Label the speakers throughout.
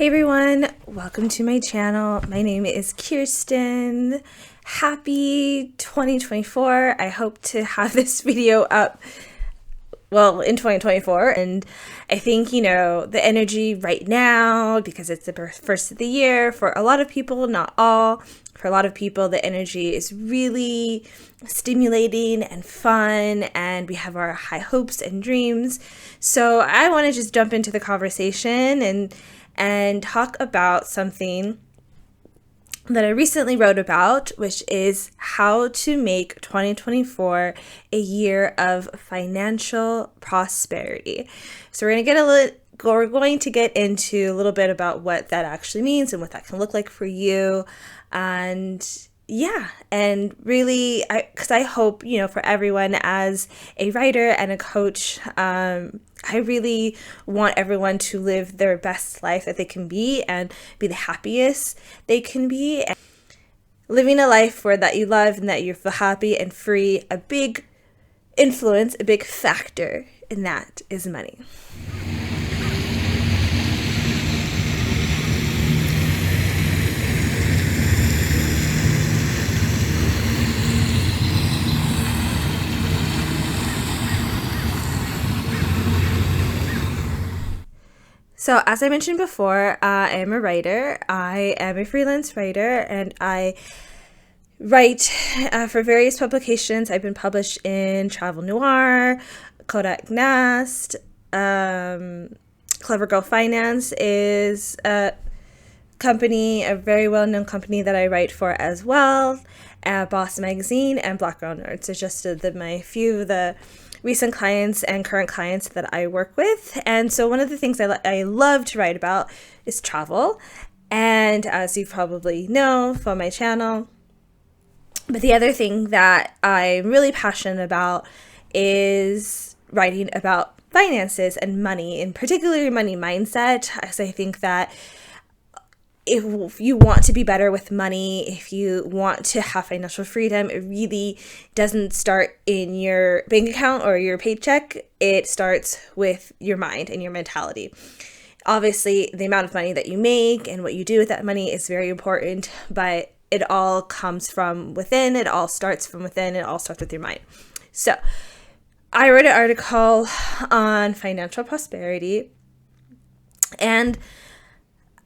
Speaker 1: Hey everyone, welcome to my channel. My name is Kirsten. Happy 2024. I hope to have this video up in 2024, and I think the energy right now, because it's the first of the year for a lot of people, not all, for a lot of people the energy is really stimulating and fun, and we have our high hopes and dreams. So I want to just jump into the conversation and talk about something that I recently wrote about, which is how to make 2024 a year of financial prosperity. So we're going to get into a little bit about what that actually means and what that can look like for you. And really, because I hope, for everyone, as a writer and a coach, I really want everyone to live their best life that they can be and be the happiest they can be. And living a life that you love and that you feel happy and free, a big influence, a big factor in that is money. So as I mentioned before, I am a writer. I am a freelance writer, and I write for various publications. I've been published in Travel Noir, Kodak Nast, Clever Girl Finance is a very well-known company that I write for as well, Boss Magazine, and Black Girl Nerds. So just my few of the recent clients and current clients that I work with. And so one of the things I love to write about is travel. And as you probably know from my channel, but the other thing that I'm really passionate about is writing about finances and money, and particularly money mindset, as I think that if you want to be better with money, if you want to have financial freedom, it really doesn't start in your bank account or your paycheck. It starts with your mind and your mentality. Obviously, the amount of money that you make and what you do with that money is very important, but it all comes from within. It all starts from within. It all starts with your mind. So I wrote an article on financial prosperity, and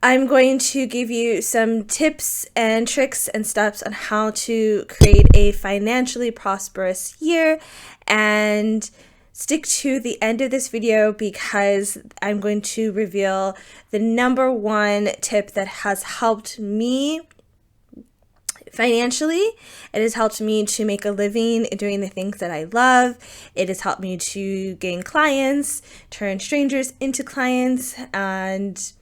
Speaker 1: I'm going to give you some tips and tricks and steps on how to create a financially prosperous year, and stick to the end of this video because I'm going to reveal the number one tip that has helped me financially. It has helped me to make a living doing the things that I love. It has helped me to gain clients, turn strangers into clients, and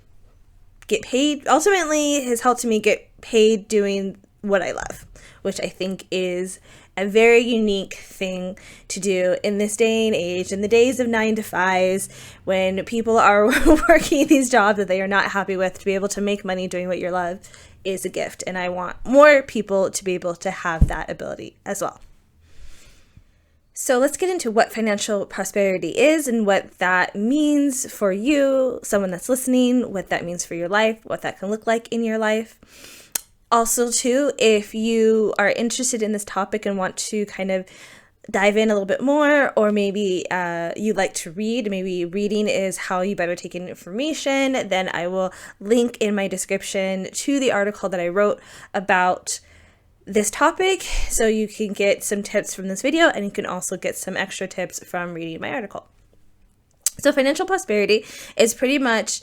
Speaker 1: get paid. Ultimately, it has helped me get paid doing what I love, which I think is a very unique thing to do in this day and age, in the days of 9-to-5s, when people are working these jobs that they are not happy with. To be able to make money doing what you love is a gift, and I want more people to be able to have that ability as well. So let's get into what financial prosperity is and what that means for you, someone that's listening, what that means for your life, what that can look like in your life. Also, too, if you are interested in this topic and want to kind of dive in a little bit more, or maybe you like to read, maybe reading is how you better take in information, then I will link in my description to the article that I wrote about this topic, so you can get some tips from this video, and you can also get some extra tips from reading my article. So financial prosperity is pretty much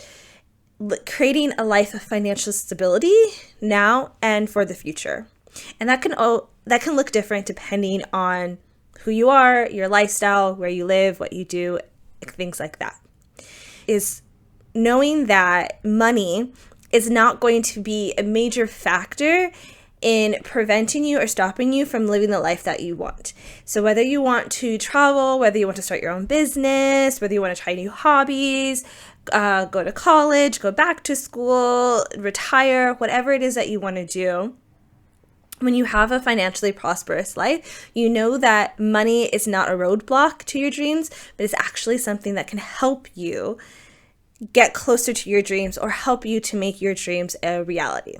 Speaker 1: creating a life of financial stability now and for the future. And that can look different depending on who you are, your lifestyle, where you live, what you do, things like that. Is knowing that money is not going to be a major factor in preventing you or stopping you from living the life that you want. So whether you want to travel, whether you want to start your own business, whether you want to try new hobbies, go to college, go back to school, retire, whatever it is that you want to do, when you have a financially prosperous life, you know that money is not a roadblock to your dreams, but it's actually something that can help you get closer to your dreams or help you to make your dreams a reality.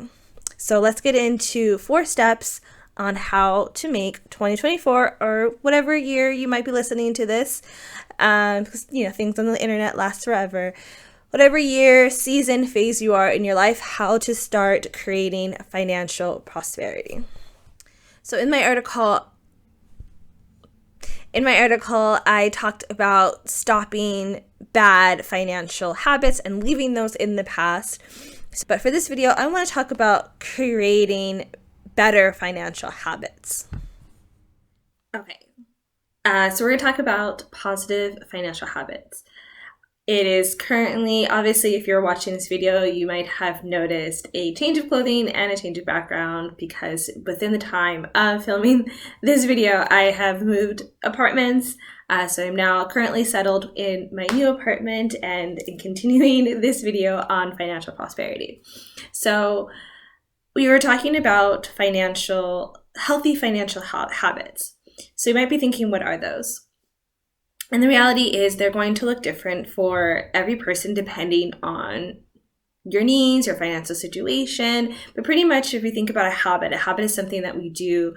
Speaker 1: So let's get into 4 steps on how to make 2024, or whatever year you might be listening to this, because things on the internet last forever. Whatever year, season, phase you are in your life, how to start creating financial prosperity. So in my article, I talked about stopping bad financial habits and leaving those in the past. But for this video, I want to talk about creating better financial habits. Okay, so we're going to talk about positive financial habits. It is currently, obviously, if you're watching this video, you might have noticed a change of clothing and a change of background, because within the time of filming this video, I have moved apartments. So I'm now currently settled in my new apartment and continuing this video on financial prosperity. So we were talking about healthy financial habits. So you might be thinking, what are those? And the reality is they're going to look different for every person depending on your needs, your financial situation. But pretty much if we think about a habit is something that we do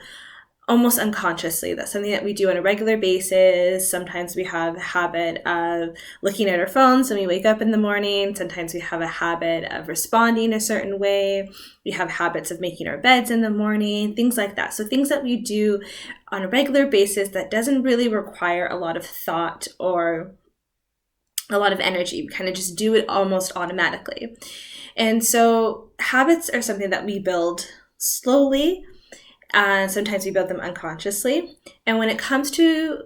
Speaker 1: almost unconsciously. That's something that we do on a regular basis. Sometimes we have a habit of looking at our phones when we wake up in the morning. Sometimes we have a habit of responding a certain way. We have habits of making our beds in the morning, things like that. So things that we do on a regular basis that doesn't really require a lot of thought or a lot of energy. We kind of just do it almost automatically. And so habits are something that we build slowly. Sometimes we build them unconsciously. And when it comes to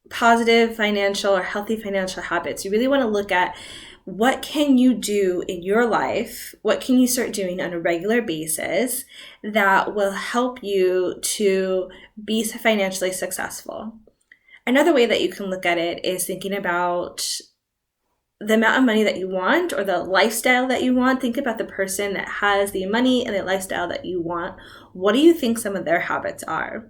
Speaker 1: positive financial or healthy financial habits, you really want to look at what can you do in your life, what can you start doing on a regular basis that will help you to be financially successful. Another way that you can look at it is thinking about the amount of money that you want or the lifestyle that you want. Think about the person that has the money and the lifestyle that you want. What do you think some of their habits are?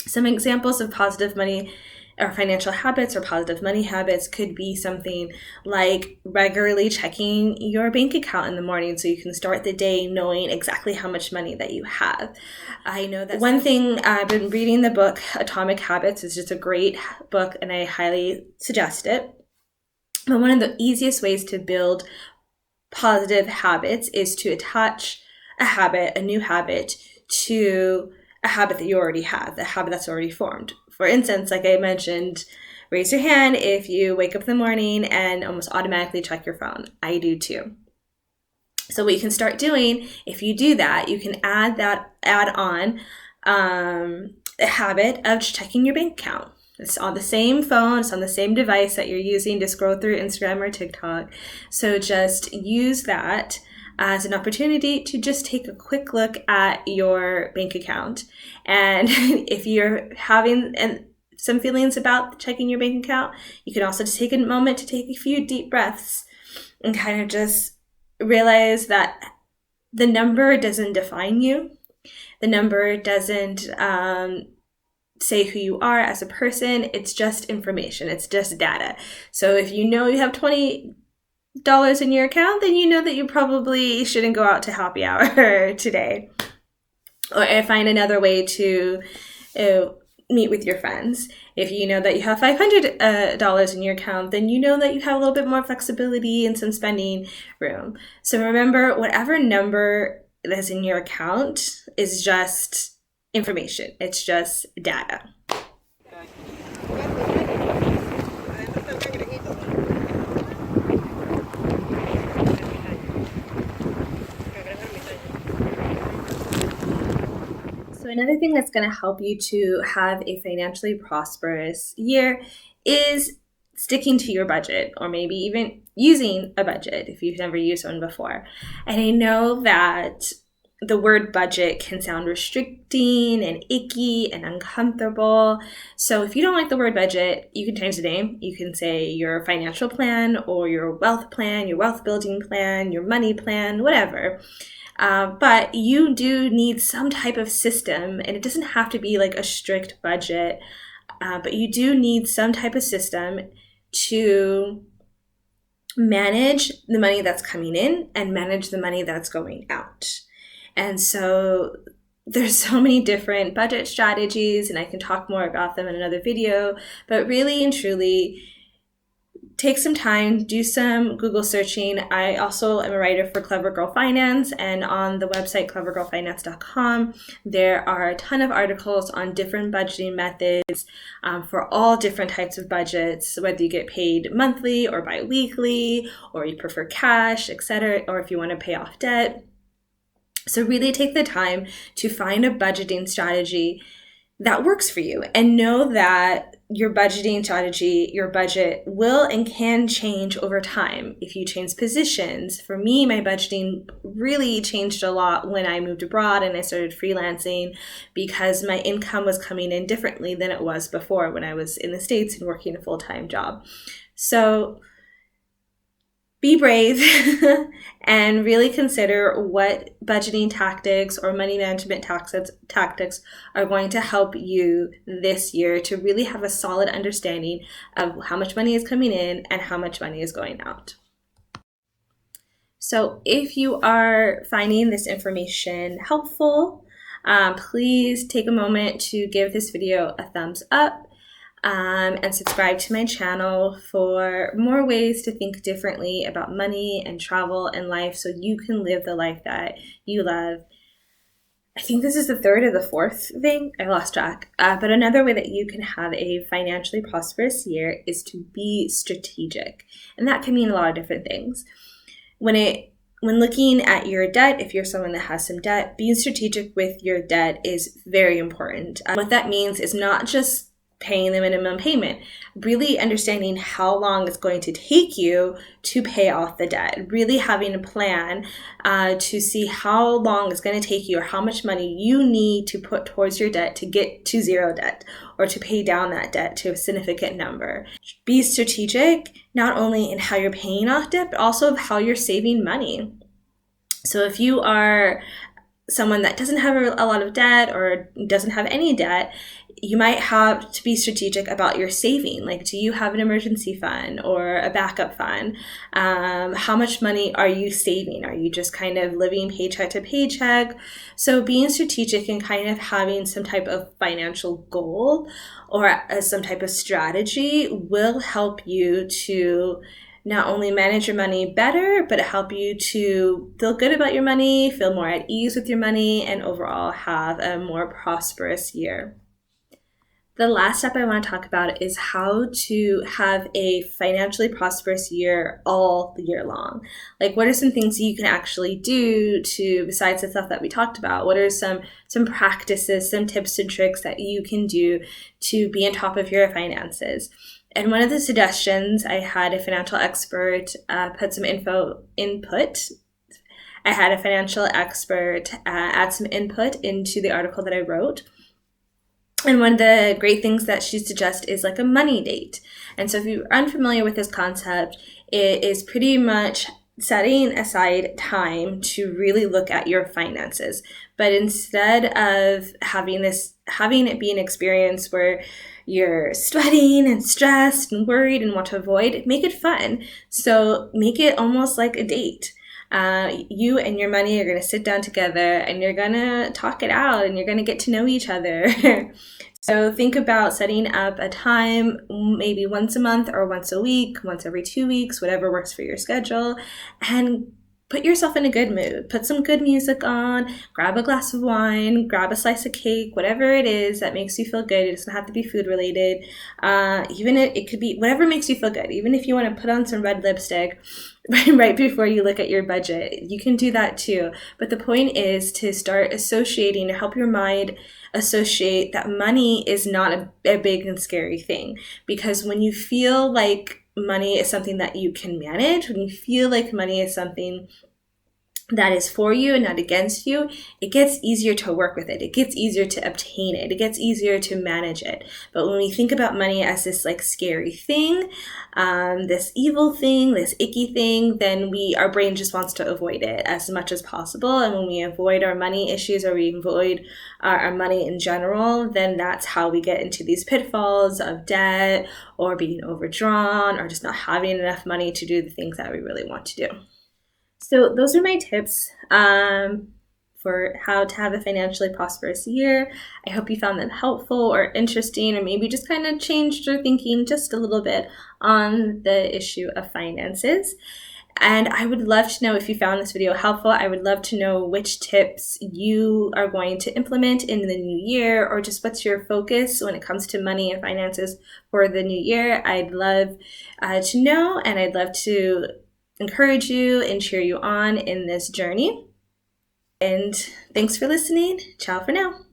Speaker 1: Some examples of positive money or financial habits or positive money habits could be something like regularly checking your bank account in the morning so you can start the day knowing exactly how much money that you have. I know that one thing, I've been reading the book Atomic Habits. It's just a great book and I highly suggest it. But one of the easiest ways to build positive habits is to attach a new habit, to a habit that you already have, the habit that's already formed. For instance, like I mentioned, raise your hand if you wake up in the morning and almost automatically check your phone. I do too. So what you can start doing, if you do that, you can add on a habit of checking your bank account. It's on the same phone, it's on the same device that you're using to scroll through Instagram or TikTok. So just use that as an opportunity to just take a quick look at your bank account. And if you're having some feelings about checking your bank account, you can also just take a moment to take a few deep breaths and kind of just realize that the number doesn't define you. The number doesn't say who you are as a person. It's just information. It's just data. So if you know you have $20 in your account, then you know that you probably shouldn't go out to happy hour today. Or find another way to meet with your friends. If you know that you have $500 in your account, then you know that you have a little bit more flexibility and some spending room. So remember, whatever number that's in your account is just information. It's just data. So another thing that's going to help you to have a financially prosperous year is sticking to your budget, or maybe even using a budget if you've never used one before. And I know that the word budget can sound restricting and icky and uncomfortable. So if you don't like the word budget, you can change the name. You can say your financial plan or your wealth plan, your wealth building plan, your money plan, whatever. But you do need some type of system, and it doesn't have to be like a strict budget, but you do need some type of system to manage the money that's coming in and manage the money that's going out. And so there's so many different budget strategies, and I can talk more about them in another video, but really and truly, take some time, do some Google searching. I also am a writer for Clever Girl Finance, and on the website clevergirlfinance.com, there are a ton of articles on different budgeting methods for all different types of budgets, whether you get paid monthly or bi-weekly, or you prefer cash, etc., or if you want to pay off debt. So really take the time to find a budgeting strategy that works for you, and know that your budgeting strategy, your budget will and can change over time if you change positions. For me, my budgeting really changed a lot when I moved abroad and I started freelancing, because my income was coming in differently than it was before when I was in the States and working a full-time job. So be brave and really consider what budgeting tactics or money management tactics are going to help you this year to really have a solid understanding of how much money is coming in and how much money is going out. So if you are finding this information helpful, please take a moment to give this video a thumbs up. And subscribe to my channel for more ways to think differently about money and travel and life, so you can live the life that you love. I think this is the third or the fourth thing. I lost track. But another way that you can have a financially prosperous year is to be strategic. And that can mean a lot of different things. When looking at your debt, if you're someone that has some debt, being strategic with your debt is very important. What that means is not just paying the minimum payment, really understanding how long it's going to take you to pay off the debt, really having a plan to see how long it's going to take you or how much money you need to put towards your debt to get to zero debt or to pay down that debt to a significant number. Be strategic not only in how you're paying off debt, but also how you're saving money. So if you are someone that doesn't have a lot of debt or doesn't have any debt, you might have to be strategic about your saving. Like, do you have an emergency fund or a backup fund? How much money are you saving? Are you just kind of living paycheck to paycheck? So being strategic and kind of having some type of financial goal or some type of strategy will help you to not only manage your money better, but help you to feel good about your money, feel more at ease with your money, and overall have a more prosperous year. The last step I want to talk about is how to have a financially prosperous year all year long. Like, what are some things you can actually do besides the stuff that we talked about? What are some practices, some tips and tricks that you can do to be on top of your finances? And one of the suggestions, I had a financial expert put some input. I had a financial expert add some input into the article that I wrote. And one of the great things that she suggests is like a money date. And so if you're unfamiliar with this concept, it is pretty much setting aside time to really look at your finances. But instead of having it be an experience where you're sweating and stressed and worried and want to avoid, make it fun. So make it almost like a date. You and your money are going to sit down together and you're going to talk it out and you're going to get to know each other. So think about setting up a time, maybe once a month or once a week, once every 2 weeks, whatever works for your schedule, and put yourself in a good mood. Put some good music on, grab a glass of wine, grab a slice of cake, whatever it is that makes you feel good. It doesn't have to be food related. Even it could be whatever makes you feel good. Even if you want to put on some red lipstick right before you look at your budget, you can do that too. But the point is to start associating, to help your mind associate that money is not a big and scary thing. Because when you feel like money is something that you can manage, when you feel like money is something that is for you and not against you, it gets easier to work with it. It gets easier to obtain it. It gets easier to manage it. But when we think about money as this like scary thing, this evil thing, this icky thing, then our brain just wants to avoid it as much as possible. And when we avoid our money issues, or we avoid our money in general, then that's how we get into these pitfalls of debt or being overdrawn or just not having enough money to do the things that we really want to do. So those are my tips for how to have a financially prosperous year. I hope you found them helpful or interesting, or maybe just kind of changed your thinking just a little bit on the issue of finances. And I would love to know if you found this video helpful. I would love to know which tips you are going to implement in the new year, or just what's your focus when it comes to money and finances for the new year. I'd love to know, and I'd love to encourage you and cheer you on in this journey. And thanks for listening. Ciao for now.